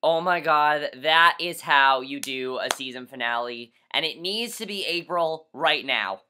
Oh my god, that is how you do a season finale, and it needs to be April right now.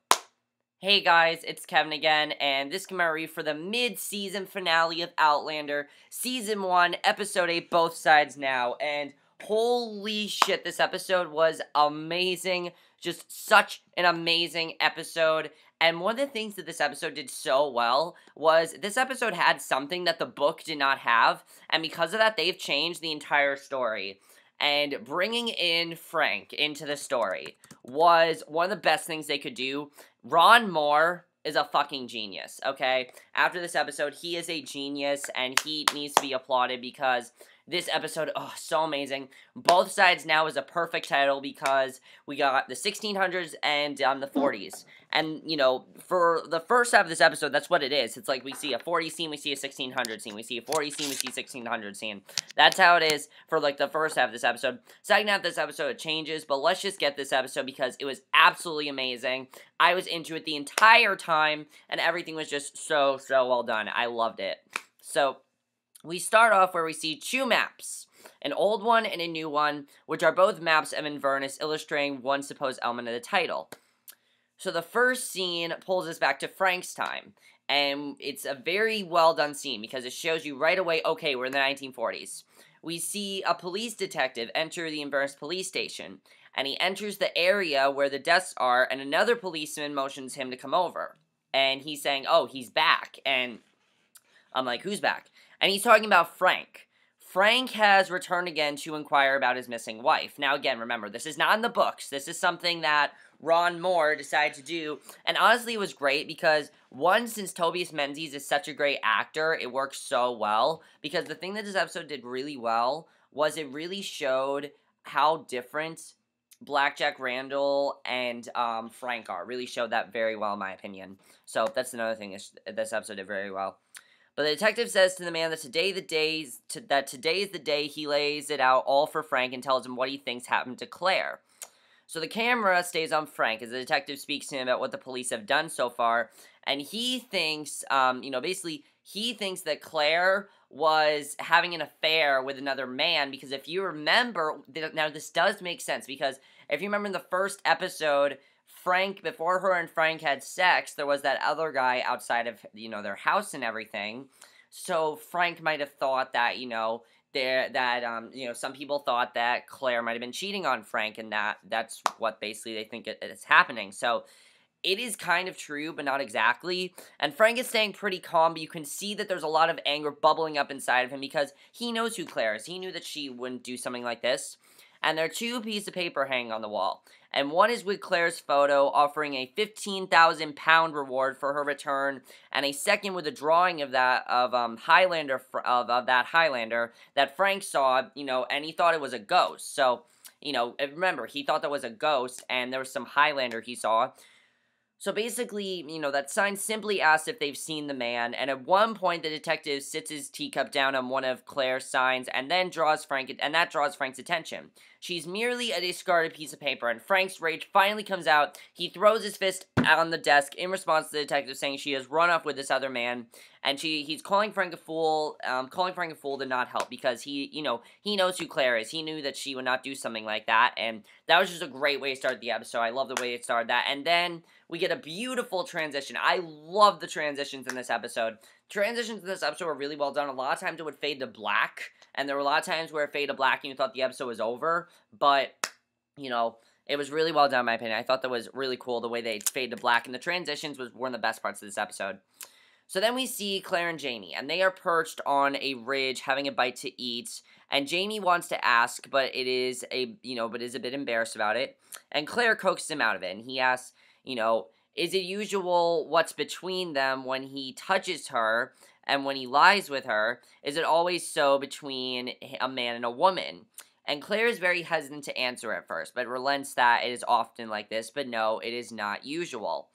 Hey guys, it's Kevin again, and this commentary for the mid-season finale of Outlander, Season 1, Episode 8, Both Sides Now, and holy shit, this episode was amazing. Just such an amazing episode. And one of the things that this episode did so well was this episode had something that the book did not have, and because of that, they've changed the entire story. And bringing in Frank into the story was one of the best things they could do. Ron Moore is a fucking genius, okay? After this episode, he is a genius, and he needs to be applauded because this episode, oh, so amazing. Both Sides Now is a perfect title because we got the 1600s and the 40s. And, you know, for the first half of this episode, that's what it is. It's like we see a 40 scene, we see a 1600 scene. We see a 40 scene, we see a 1600 scene. That's how it is for, like, the first half of this episode. Second half of this episode, it changes, but let's just get this episode because it was absolutely amazing. I was into it the entire time, and everything was just so well done. I loved it. So we start off where we see two maps, an old one and a new one, which are both maps of Inverness illustrating one supposed element of the title. So the first scene pulls us back to Frank's time, and it's a very well done scene because it shows you right away, okay, we're in the 1940s. We see a police detective enter the Inverness police station, and he enters the area where the desks are, and another policeman motions him to come over. And he's saying, oh, he's back, and I'm like, who's back? And he's talking about Frank. Frank has returned again to inquire about his missing wife. Now, again, remember, this is not in the books. This is something that Ron Moore decided to do. And honestly, it was great because, one, since Tobias Menzies is such a great actor, it works so well. Because the thing that this episode did really well was it really showed how different Blackjack Randall and Frank are. It really showed that very well, in my opinion. So that's another thing this episode did very well. But the detective says to the man that today is the day he lays it out all for Frank and tells him what he thinks happened to Claire. So the camera stays on Frank as the detective speaks to him about what the police have done so far, and he thinks, basically, he thinks that Claire was having an affair with another man, because if you remember, now this does make sense, because if you remember in the first episode, Frank, before her and Frank had sex, there was that other guy outside of, their house and everything. So Frank might have thought that, some people thought that Claire might have been cheating on Frank, and that's what basically they think is happening. So it is kind of true, but not exactly. And Frank is staying pretty calm, but you can see that there's a lot of anger bubbling up inside of him because he knows who Claire is. He knew that she wouldn't do something like this. And there are two pieces of paper hanging on the wall. And one is with Claire's photo, offering a 15,000 pound reward for her return, and a second with a drawing of that Highlander that Frank saw, and he thought it was a ghost. So, remember, he thought that was a ghost, and there was some Highlander he saw. So basically, that sign simply asks if they've seen the man, and at one point the detective sits his teacup down on one of Claire's signs, and then draws Frank's attention. She's merely a discarded piece of paper, and Frank's rage finally comes out. He throws his fist on the desk in response to the detective saying she has run off with this other man, and he's calling Frank a fool, to not help, because he knows who Claire is. He knew that she would not do something like that, and that was just a great way to start the episode. I love the way it started that, and then we get a beautiful transition. I love the transitions in this episode. Transitions in this episode were really well done. A lot of times it would fade to black, and there were a lot of times where it faded to black and you thought the episode was over, but, it was really well done in my opinion. I thought that was really cool, the way they fade to black, and the transitions was one of the best parts of this episode. So then we see Claire and Jaime, and they are perched on a ridge having a bite to eat, and Jaime wants to ask, but is a bit embarrassed about it, and Claire coaxes him out of it, and he asks, is it usual what's between them when he touches her and when he lies with her? Is it always so between a man and a woman? And Claire is very hesitant to answer at first, but relents that it is often like this, but no, it is not usual.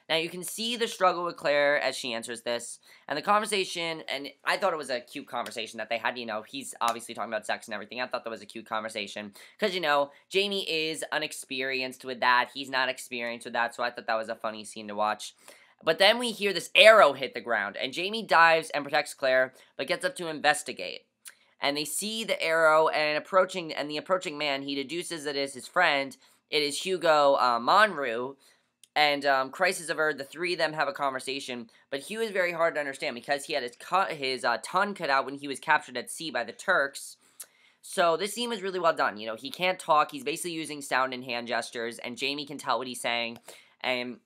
Now, you can see the struggle with Claire as she answers this, and the conversation, and I thought it was a cute conversation that they had, he's obviously talking about sex and everything. I thought that was a cute conversation, because, Jaime is unexperienced with that. He's not experienced with that, so I thought that was a funny scene to watch. But then we hear this arrow hit the ground, and Jaime dives and protects Claire, but gets up to investigate. and they see the arrow and the approaching man. He deduces it is his friend. It is Hugo Monroe. And crisis averted, the three of them have a conversation, but Hugh is very hard to understand because he had his tongue cut out when he was captured at sea by the Turks. So this scene was really well done. You know, he can't talk. He's basically using sound and hand gestures, and Jaime can tell what he's saying. And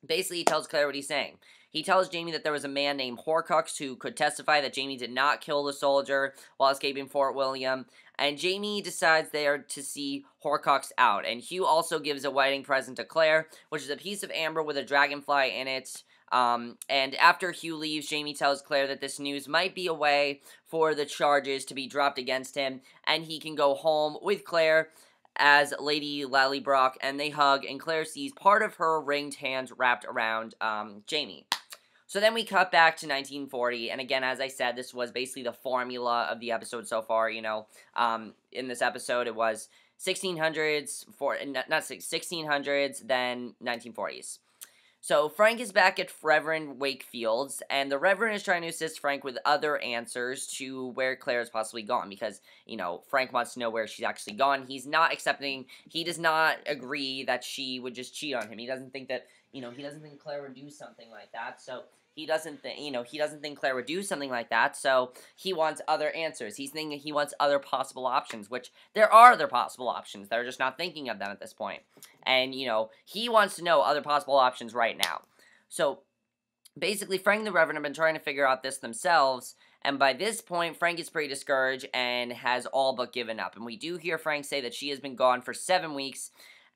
basically, he tells Claire what he's saying. He tells Jaime that there was a man named Horcrux who could testify that Jaime did not kill the soldier while escaping Fort William. And Jaime decides they are to see Horcrux out. And Hugh also gives a wedding present to Claire, which is a piece of amber with a dragonfly in it. And after Hugh leaves, Jaime tells Claire that this news might be a way for the charges to be dropped against him, and he can go home with Claire as Lady Lallybrock, and they hug, and Claire sees part of her ringed hands wrapped around Jaime. So then we cut back to 1940, and again, as I said, this was basically the formula of the episode so far, you know. In this episode, it was 1600s, 1600s, then 1940s. So Frank is back at Reverend Wakefield's, and the Reverend is trying to assist Frank with other answers to where Claire is possibly gone, because, you know, Frank wants to know where she's actually gone. He does not agree that she would just cheat on him. He doesn't think that, you know, he doesn't think Claire would do something like that, so he doesn't think Claire would do something like that, so he wants other answers. He's thinking he wants other possible options, which there are other possible options. They're just not thinking of them at this point. And, you know, he wants to know other possible options right now. So, basically, Frank and the Reverend have been trying to figure out this themselves, and by this point, Frank is pretty discouraged and has all but given up. And we do hear Frank say that she has been gone for 7 weeks,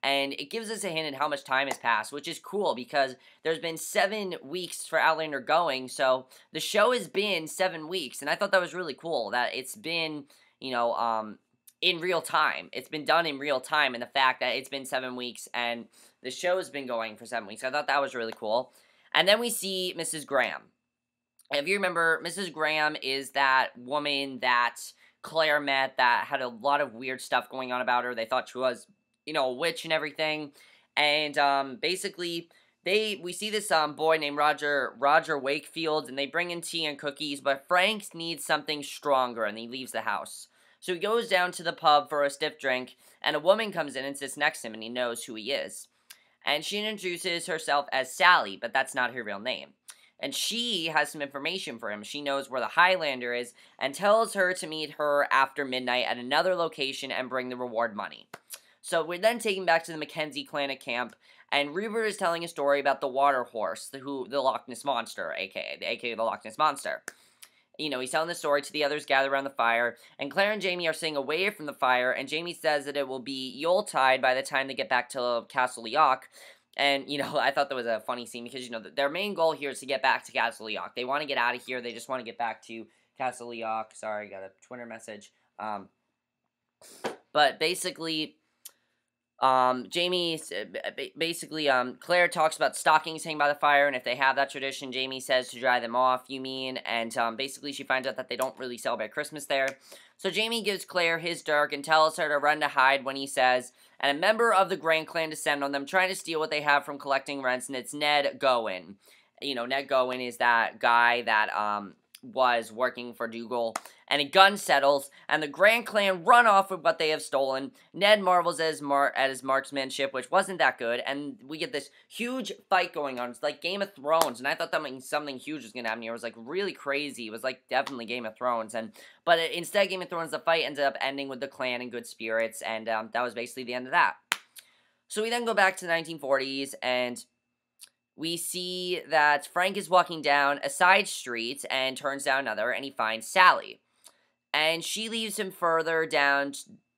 and it gives us a hint at how much time has passed, which is cool because there's been 7 weeks for Outlander going, so the show has been 7 weeks, and I thought that was really cool, that it's been, you know, in real time. It's been done in real time, and the fact that it's been 7 weeks, and the show has been going for 7 weeks, I thought that was really cool. And then we see Mrs. Grahm. If you remember, Mrs. Grahm is that woman that Claire met that had a lot of weird stuff going on about her. They thought she was, you know, a witch and everything, and basically, we see this boy named Roger Wakefield, and they bring in tea and cookies, but Frank needs something stronger, and he leaves the house. So he goes down to the pub for a stiff drink, and a woman comes in and sits next to him, and he knows who he is. And she introduces herself as Sally, but that's not her real name. And she has some information for him. She knows where the Highlander is, and tells her to meet her after midnight at another location and bring the reward money. So we're then taken back to the McKenzie clan at camp, and Rupert is telling a story about the water horse, the Loch Ness Monster, aka the Loch Ness Monster. You know, he's telling the story to the others gathered around the fire, and Claire and Jaime are sitting away from the fire, and Jaime says that it will be Yuletide by the time they get back to Castle Leoch. And, you know, I thought that was a funny scene because, you know, their main goal here is to get back to Castle Leoch. They want to get out of here. They just want to get back to Castle Leoch. Sorry, got a Twitter message. But basically, Claire talks about stockings hanging by the fire, and if they have that tradition, Jaime says to dry them off, you mean, and, basically she finds out that they don't really celebrate Christmas there. So Jaime gives Claire his dirk and tells her to run to hide when he says, and a member of the Grand Clan descend on them, trying to steal what they have from collecting rents, and it's Ned Gowen. You know, Ned Gowen is that guy that, was working for Dougal, and a gun settles, and the Grand Clan run off with what they have stolen. Ned marvels at his marksmanship, which wasn't that good, and we get this huge fight going on. It's like Game of Thrones, and I thought that meant something huge was going to happen here. It was, like, really crazy. It was, like, definitely Game of Thrones, but instead of Game of Thrones, the fight ended up ending with the clan in good spirits, and that was basically the end of that. So we then go back to the 1940s, and we see that Frank is walking down a side street and turns down another, and he finds Sally. And she leaves him further down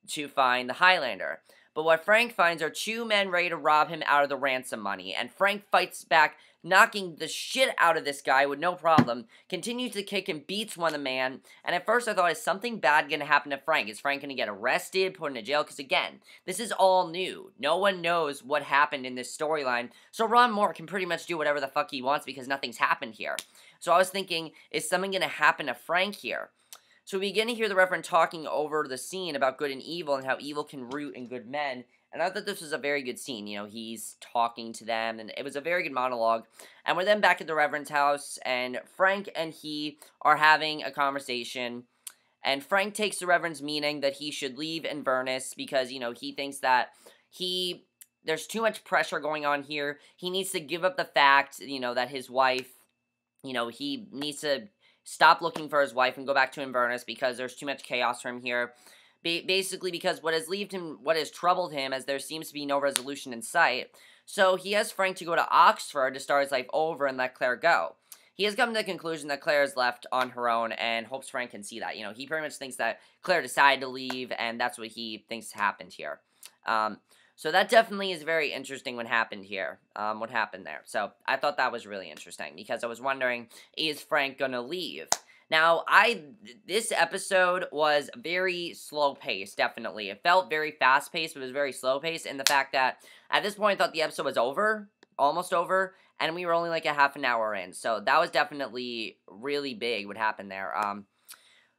to find the Highlander. But what Frank finds are 2 men ready to rob him out of the ransom money, and Frank fights back, knocking the shit out of this guy with no problem, continues to kick and beats one of the man, and at first I thought, is something bad going to happen to Frank? Is Frank going to get arrested, put into jail? Because again, this is all new. No one knows what happened in this storyline, so Ron Moore can pretty much do whatever the fuck he wants because nothing's happened here. So I was thinking, is something going to happen to Frank here? So we begin to hear the Reverend talking over the scene about good and evil and how evil can root in good men. And I thought this was a very good scene. You know, he's talking to them, and it was a very good monologue. And we're then back at the Reverend's house, and Frank and he are having a conversation. And Frank takes the Reverend's meaning that he should leave Inverness because, he thinks that there's too much pressure going on here. He needs to give up the fact, that his wife, he needs to stop looking for his wife and go back to Inverness because there's too much chaos for him here. Basically because what has troubled him, as there seems to be no resolution in sight. So he has Frank to go to Oxford to start his life over and let Claire go. He has come to the conclusion that Claire is left on her own and hopes Frank can see that. He pretty much thinks that Claire decided to leave, and that's what he thinks happened here. So that definitely is very interesting what happened here, what happened there. So I thought that was really interesting because I was wondering, is Frank gonna leave? Now, this episode was very slow-paced, definitely. It felt very fast-paced, but it was very slow-paced, and the fact that, at this point, I thought the episode was over, almost over, and we were only like a half an hour in, so that was definitely really big what happened there.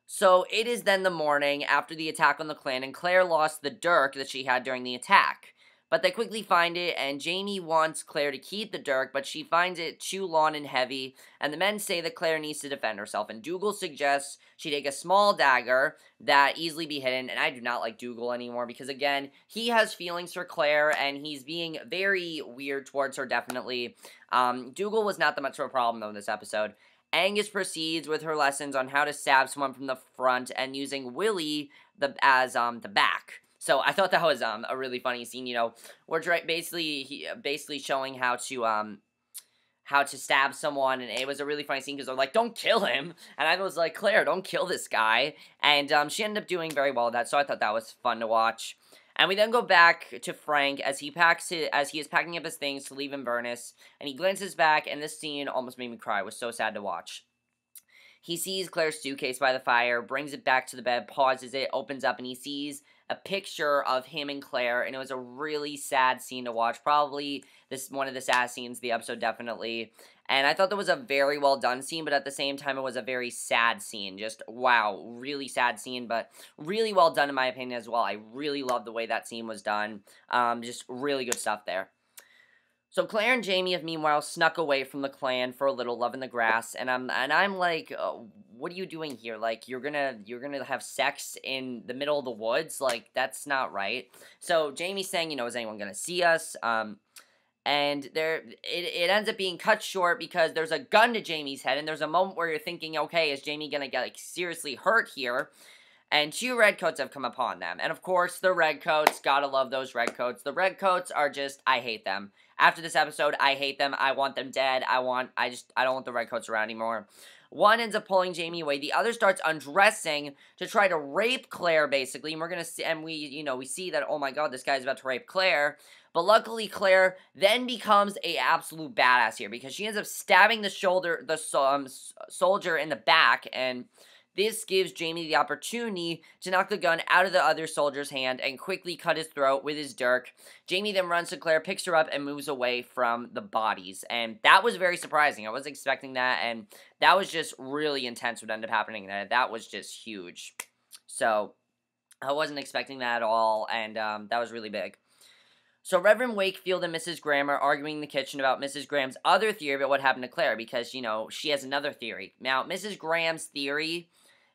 So it is then the morning after the attack on the clan, and Claire lost the dirk that she had during the attack. But they quickly find it, and Jaime wants Claire to keep the dirk, but she finds it too long and heavy, and the men say that Claire needs to defend herself, and Dougal suggests she take a small dagger that easily be hidden, and I do not like Dougal anymore, because again, he has feelings for Claire, and he's being very weird towards her, definitely. Dougal was not that much of a problem, though, in this episode. Angus proceeds with her lessons on how to stab someone from the front, and using Willie as the back. So I thought that was a really funny scene. We're basically showing how to stab someone, and it was a really funny scene because they're like, "Don't kill him," and I was like, "Claire, don't kill this guy," and she ended up doing very well with that. So I thought that was fun to watch. And we then go back to Frank as he is packing up his things to leave Inverness, and he glances back, and this scene almost made me cry. It was so sad to watch. He sees Claire's suitcase by the fire, brings it back to the bed, pauses it, opens up, and he sees a picture of him and Claire, and it was a really sad scene to watch. Probably one of the saddest scenes of the episode, definitely. And I thought that was a very well done scene, but at the same time, it was a very sad scene. Just, wow, really sad scene, but really well done in my opinion as well. I really love the way that scene was done. Just really good stuff there. So Claire and Jaime have meanwhile snuck away from the clan for a little, loving the grass, and I'm like, what are you doing here? Like, you're gonna have sex in the middle of the woods? Like, that's not right. So Jaime's saying, is anyone gonna see us? And it ends up being cut short because there's a gun to Jaime's head, and there's a moment where you're thinking, okay, is Jaime gonna get like seriously hurt here? And 2 redcoats have come upon them. And of course, the redcoats, gotta love those redcoats. The redcoats are just, I hate them. After this episode, I hate them. I want them dead. I don't want the redcoats around anymore. One ends up pulling Jaime away. The other starts undressing to try to rape Claire, basically. And we're gonna see, and we see that, oh my god, this guy's about to rape Claire. But luckily, Claire then becomes a absolute badass here because she ends up stabbing the soldier in the back, and this gives Jaime the opportunity to knock the gun out of the other soldier's hand and quickly cut his throat with his dirk. Jaime then runs to Claire, picks her up, and moves away from the bodies. And that was very surprising. I wasn't expecting that, and that was just really intense what ended up happening there. That was just huge. So, I wasn't expecting that at all, and that was really big. So Reverend Wakefield and Mrs. Grahm are arguing in the kitchen about Mrs. Graham's other theory about what happened to Claire because, she has another theory. Now, Mrs. Graham's theory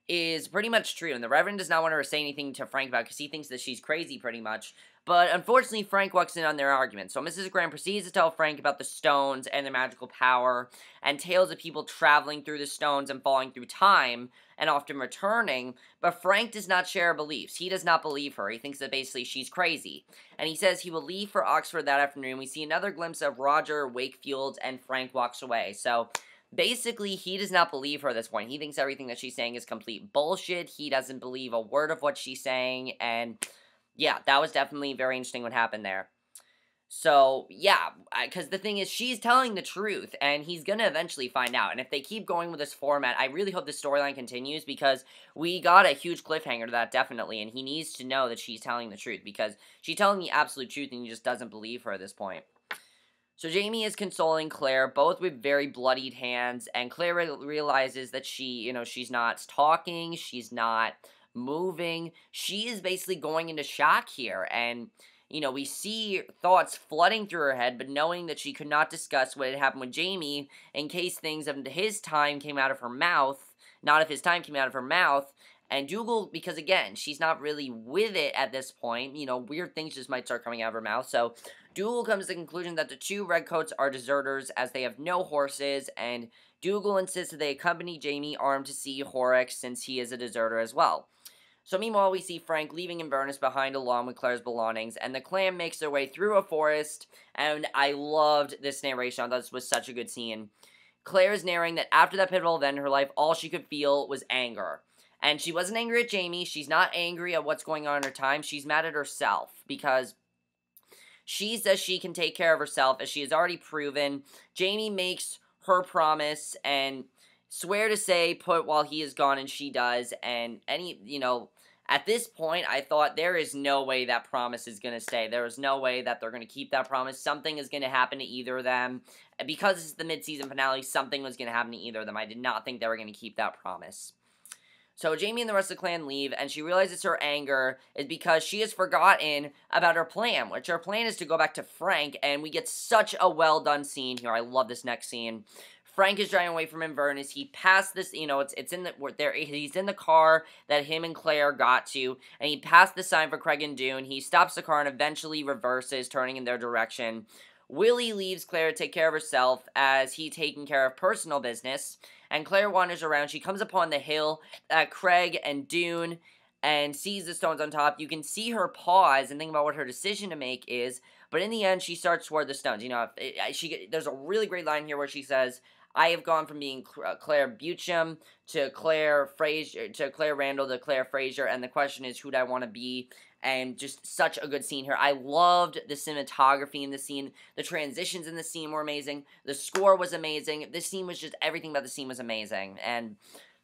is pretty much true, and the Reverend does not want her to say anything to Frank about it because he thinks that she's crazy pretty much. But unfortunately, Frank walks in on their argument. So Mrs. Grahm proceeds to tell Frank about the stones and their magical power, and tales of people traveling through the stones and falling through time, and often returning. But Frank does not share her beliefs. He does not believe her. He thinks that basically she's crazy. And he says he will leave for Oxford that afternoon. We see another glimpse of Roger, Wakefield, and Frank walks away. So basically, he does not believe her at this point. He thinks everything that she's saying is complete bullshit. He doesn't believe a word of what she's saying, and yeah, that was definitely very interesting what happened there. So, yeah, because the thing is, she's telling the truth, and he's gonna eventually find out, and if they keep going with this format, I really hope this storyline continues, because we got a huge cliffhanger to that, definitely, and he needs to know that she's telling the truth, because she's telling the absolute truth, and he just doesn't believe her at this point. So Jaime is consoling Claire, both with very bloodied hands, and Claire realizes that she's not talking, she's not moving, she is basically going into shock here, and, we see thoughts flooding through her head, but knowing that she could not discuss what had happened with Jaime, in case things of his time came out of her mouth, not if his time came out of her mouth, And Dougal, because again, she's not really with it at this point, weird things just might start coming out of her mouth, so Dougal comes to the conclusion that the two redcoats are deserters as they have no horses, and Dougal insists that they accompany Jaime armed to see Horrocks since he is a deserter as well. So meanwhile, we see Frank leaving Inverness behind along with Claire's belongings, and the clan makes their way through a forest, and I loved this narration. I thought this was such a good scene. Claire is narrating that after that pivotal event in her life, all she could feel was anger. And she wasn't angry at Jaime. She's not angry at what's going on in her time. She's mad at herself because she says she can take care of herself, as she has already proven. Jaime makes her promise and swear to stay put while he is gone, and she does. And at this point, I thought there is no way that promise is going to stay. There is no way that they're going to keep that promise. Something is going to happen to either of them. Because it's the mid-season finale, something was going to happen to either of them. I did not think they were going to keep that promise. So Jaime and the rest of the clan leave, and she realizes her anger is because she has forgotten about her plan, which her plan is to go back to Frank, and we get such a well-done scene here. I love this next scene. Frank is driving away from Inverness. He passed this, it's in he's in the car that him and Claire got to, and he passed the sign for Craig and Dune. He stops the car and eventually reverses, turning in their direction. Willie leaves Claire to take care of herself as he taking care of personal business, and Claire wanders around. She comes upon the hill at Craig and Dune and sees the stones on top. You can see her pause and think about what her decision to make is, but in the end, she starts toward the stones. There's a really great line here where she says, I have gone from being Claire Beauchamp to Claire Fraser, to Claire Randall to Claire Fraser, and the question is, who do I want to be? And just such a good scene here. I loved the cinematography in the scene. The transitions in the scene were amazing. The score was amazing. This scene was just, everything about the scene was amazing. And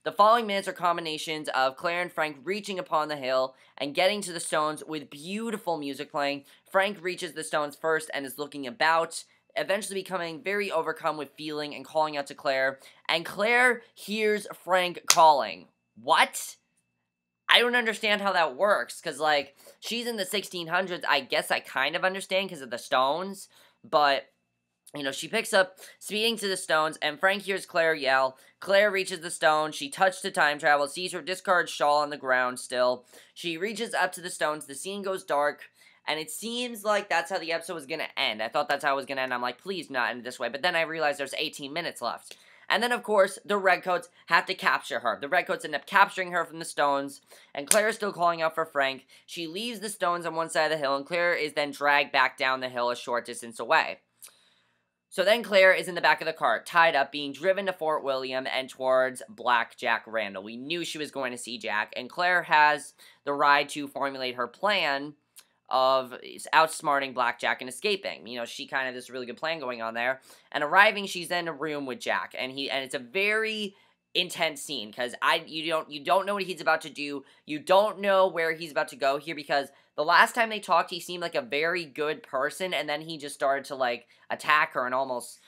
the following minutes are combinations of Claire and Frank reaching upon the hill and getting to the stones with beautiful music playing. Frank reaches the stones first and is looking about, eventually becoming very overcome with feeling and calling out to Claire. And Claire hears Frank calling. What? I don't understand how that works, because, she's in the 1600s. I guess I kind of understand because of the stones, but, she picks up, speeding to the stones, and Frank hears Claire yell. Claire reaches the stone. She touched to time travel, sees her discarded shawl on the ground still. She reaches up to the stones. The scene goes dark, and it seems like that's how the episode was going to end. I thought that's how it was going to end. I'm like, please not end this way, but then I realized there's 18 minutes left. And then, of course, the Redcoats have to capture her. The Redcoats end up capturing her from the stones, and Claire is still calling out for Frank. She leaves the stones on one side of the hill, and Claire is then dragged back down the hill a short distance away. So then Claire is in the back of the cart, tied up, being driven to Fort William and towards Black Jack Randall. We knew she was going to see Jack, and Claire has the ride to formulate her plan of outsmarting Blackjack and escaping. She kind of has this really good plan going on there. And arriving, she's in a room with Jack, and it's a very intense scene because you don't know what he's about to do. You don't know where he's about to go here, because the last time they talked, he seemed like a very good person, and then he just started to attack her and almost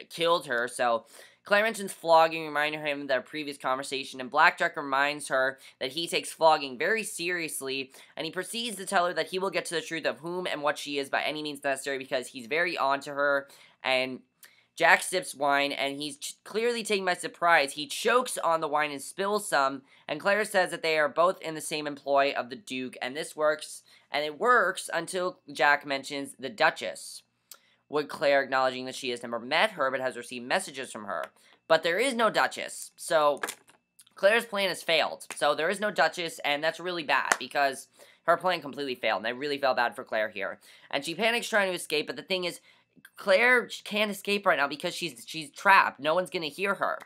killed her. So Claire mentions flogging, reminding him of their previous conversation, and Blackjack reminds her that he takes flogging very seriously, and he proceeds to tell her that he will get to the truth of whom and what she is by any means necessary, because he's very on to her. And Jack sips wine, and he's clearly taken by surprise. He chokes on the wine and spills some, and Claire says that they are both in the same employ of the Duke, and this works, and it works until Jack mentions the Duchess, with Claire acknowledging that she has never met her, but has received messages from her. But there is no Duchess, so Claire's plan has failed. So there is no Duchess, and that's really bad, because her plan completely failed, and I really felt bad for Claire here. And she panics trying to escape, but the thing is, Claire can't escape right now because she's trapped. No one's going to hear her.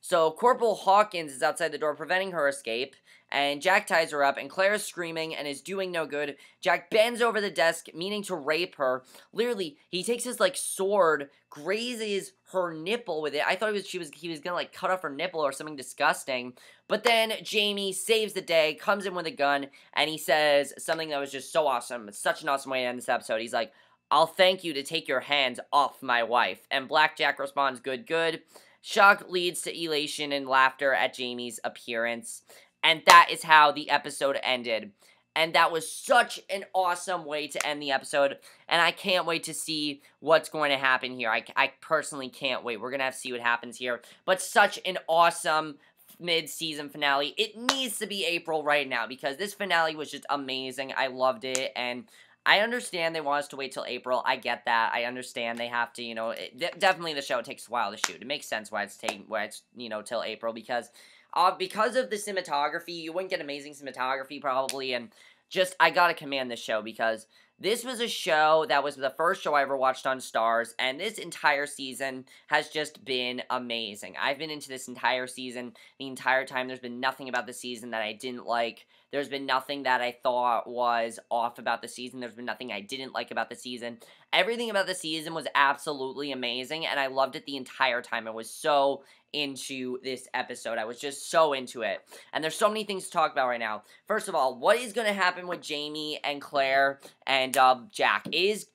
So Corporal Hawkins is outside the door preventing her escape, and Jack ties her up, and Claire is screaming and is doing no good. Jack bends over the desk, meaning to rape her. Literally, he takes his, sword, grazes her nipple with it. I thought he was gonna, cut off her nipple or something disgusting. But then Jaime saves the day, comes in with a gun, and he says something that was just so awesome. It's such an awesome way to end this episode. He's like, I'll thank you to take your hands off my wife. And Blackjack responds, good, good. Shock leads to elation and laughter at Jaime's appearance. And that is how the episode ended. And that was such an awesome way to end the episode. And I can't wait to see what's going to happen here. I personally can't wait. We're going to have to see what happens here. But such an awesome mid-season finale. It needs to be April right now because this finale was just amazing. I loved it, and I understand they want us to wait till April. I get that. I understand they have to, definitely the show takes a while to shoot. It makes sense why it's till April because of the cinematography. You wouldn't get amazing cinematography probably, and just, I gotta commend this show because this was a show that was the first show I ever watched on Starz, and this entire season has just been amazing. I've been into this entire season the entire time. There's been nothing about the season that I didn't like. There's been nothing that I thought was off about the season. There's been nothing I didn't like about the season. Everything about the season was absolutely amazing, and I loved it the entire time. I was so into this episode. I was just so into it. And there's so many things to talk about right now. First of all, what is going to happen with Jaime and Claire and Jack? Is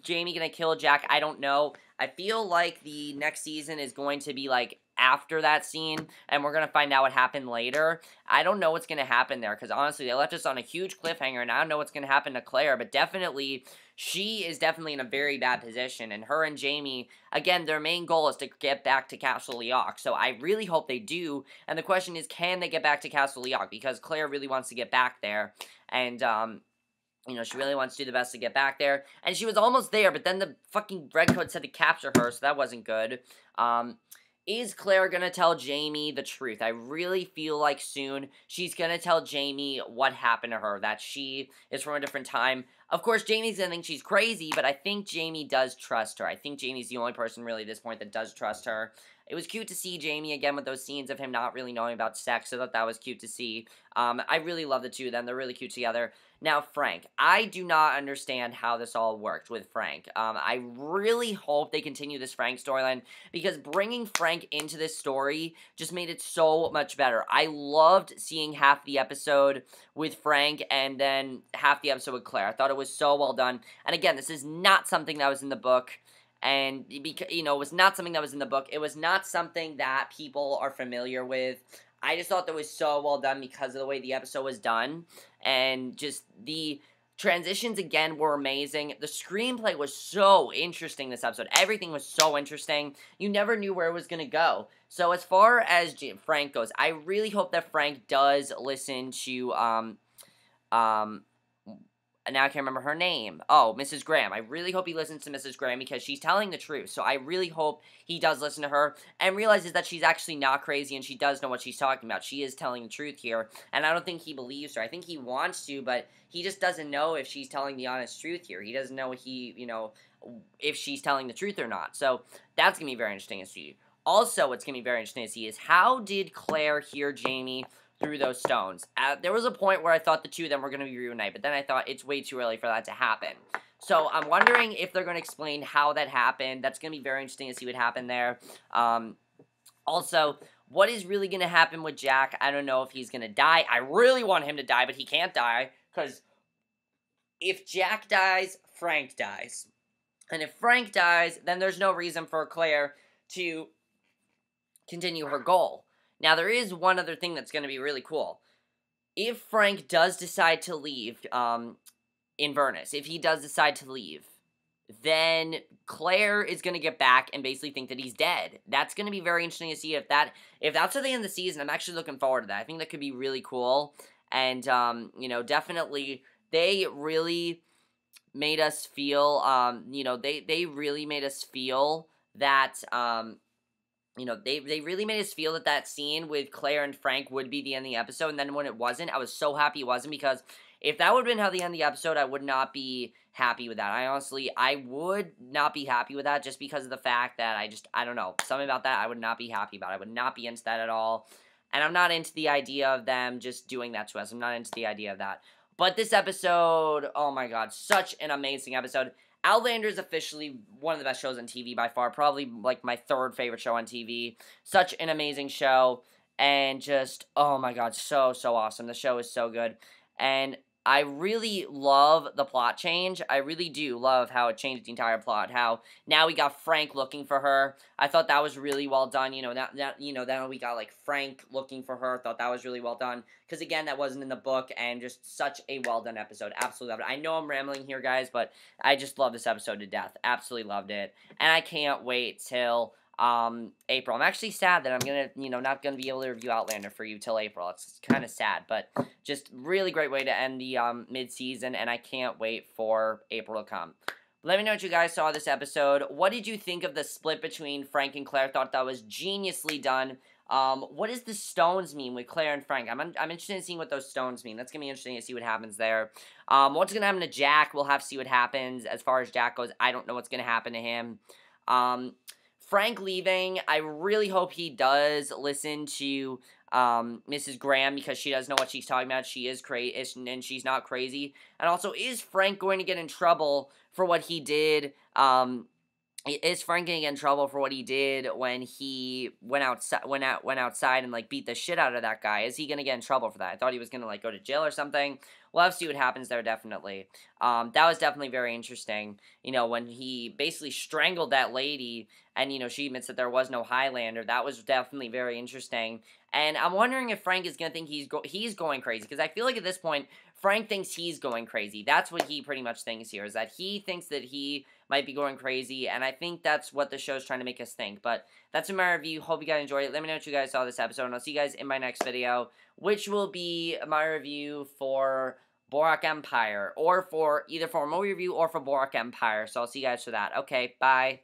Jaime going to kill Jack? I don't know. I feel like the next season is going to be like after that scene, and we're going to find out what happened later. I don't know what's going to happen there, because honestly, they left us on a huge cliffhanger, and I don't know what's going to happen to Claire, but definitely, she is definitely in a very bad position, and her and Jaime, again, their main goal is to get back to Castle Leoch, so I really hope they do, and the question is, can they get back to Castle Leoch, because Claire really wants to get back there, and, she really wants to do the best to get back there, and she was almost there, but then the fucking redcoat said to capture her, so that wasn't good. Is Claire gonna tell Jaime the truth? I really feel like soon she's gonna tell Jaime what happened to her, that she is from a different time. Of course, Jamie's gonna think she's crazy, but I think Jaime does trust her. I think Jamie's the only person really at this point that does trust her. It was cute to see Jaime again with those scenes of him not really knowing about sex. I thought that was cute to see. I really love the two of them. They're really cute together. Now, Frank. I do not understand how this all worked with Frank. I really hope they continue this Frank storyline because bringing Frank into this story just made it so much better. I loved seeing half the episode with Frank and then half the episode with Claire. I thought it was so well done. And again, this is not something that was in the book. And, it was not something that was in the book. It was not something that people are familiar with. I just thought that was so well done because of the way the episode was done. And just the transitions, again, were amazing. The screenplay was so interesting this episode. Everything was so interesting. You never knew where it was going to go. So as far as Frank goes, I really hope that Frank does listen to, now I can't remember her name. Oh, Mrs. Grahm. I really hope he listens to Mrs. Grahm because she's telling the truth. So I really hope he does listen to her and realizes that she's actually not crazy and she does know what she's talking about. She is telling the truth here. And I don't think he believes her. I think he wants to, but he just doesn't know if she's telling the honest truth here. He doesn't know if she's telling the truth or not. So that's going to be very interesting to see. Also, what's going to be very interesting to see is how did Claire hear Jaime through those stones? There was a point where I thought the two of them were going to be reunited, but then I thought it's way too early for that to happen. So I'm wondering if they're going to explain how that happened. That's going to be very interesting to see what happened there. Also, what is really going to happen with Jack? I don't know if he's going to die. I really want him to die, but he can't die, because if Jack dies, Frank dies. And if Frank dies, then there's no reason for Claire to continue her goal. Now, there is one other thing that's going to be really cool. If Frank does decide to leave Inverness, if he does decide to leave, then Claire is going to get back and basically think that he's dead. That's going to be very interesting to see if that's at the end of the season. I'm actually looking forward to that. I think that could be really cool. And, definitely, they really made us feel, they really made us feel that, they really made us feel that scene with Claire and Frank would be the end of the episode, and then when it wasn't, I was so happy it wasn't, because if that would have been how the end of the episode, I would not be happy with that. I would not be happy with that just because of the fact that I don't know, something about that I would not be happy about. I would not be into that at all, and I'm not into the idea of them just doing that to us. I'm not into the idea of that. But this episode, oh my god, such an amazing episode. Outlander is officially one of the best shows on TV by far. Probably, like, my third favorite show on TV. Such an amazing show. And just, oh my god, so awesome. The show is so good. And I really love the plot change. I really do love how it changed the entire plot. How now we got Frank looking for her. I thought that was really well done. Then we got, like, Frank looking for her. Thought that was really well done. Because, again, that wasn't in the book. And just such a well-done episode. Absolutely loved it. I know I'm rambling here, guys, but I just love this episode to death. Absolutely loved it. And I can't wait till April. I'm actually sad that I'm gonna, not gonna be able to review Outlander for you till April. It's kind of sad, but just really great way to end the mid-season, and I can't wait for April to come. Let me know what you guys saw this episode. What did you think of the split between Frank and Claire? Thought that was geniusly done. What does the stones mean with Claire and Frank? I'm interested in seeing what those stones mean. That's going to be interesting to see what happens there. What's going to happen to Jack? We'll have to see what happens. As far as Jack goes, I don't know what's going to happen to him. Frank leaving, I really hope he does listen to Mrs. Grahm, because she does know what she's talking about. She is crazy, and she's not crazy. And also, is Frank going to get in trouble for what he did? Is Frank gonna get in trouble for what he did when he went outside and like beat the shit out of that guy? Is he gonna get in trouble for that? I thought he was gonna like go to jail or something. We'll have to see what happens there, definitely. That was definitely very interesting. When he basically strangled that lady, and she admits that there was no Highlander. That was definitely very interesting. And I'm wondering if Frank is gonna think he's going crazy, because I feel like at this point Frank thinks he's going crazy. That's what he pretty much thinks here, is that he thinks that he might be going crazy, and I think that's what the show's trying to make us think. But that's my review. Hope you guys enjoyed it. Let me know what you guys saw this episode, and I'll see you guys in my next video, which will be my review for Borak Empire, or for either for a movie review or for Borak Empire. So I'll see you guys for that. Okay, bye.